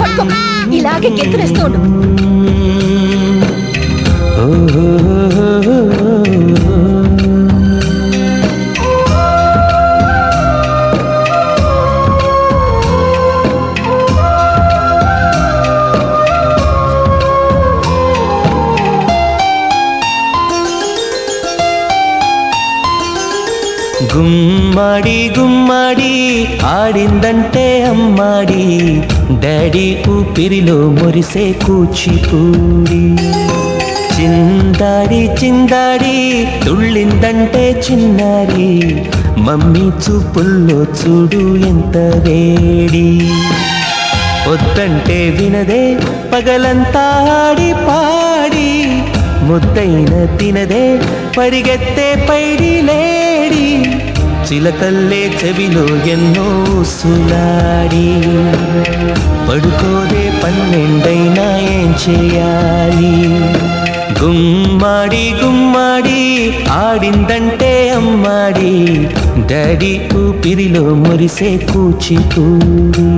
పట్టుకో. ఇలాగే గెంతులేస్తూ ఉండు. గుమ్మడి గుమ్మడి ఆడిందంటే అమ్మాడి, డాడీ ఊపిరిలో మురిసే కూచిపూడి. చిందాడి చిందాడి తుళ్ళిందంటే చిన్నారి, మమ్మీ చూపుల్లో చూడు ఎంత వేడి. వద్దంటే వినదే పగలంతా ఆడి పాడి, ముద్దైన తినదే పరిగెత్తే పైడి లేడి. చిలకల్లే చెవిలో ఎన్నో సులాడి, పడుకోదే 12 ఏం చేయాలి. గుమ్మాడి గుమ్మాడి ఆడిందంటే అమ్మాడి, డాడీ ఊపిరిలో మురిసే కూచిపూడి.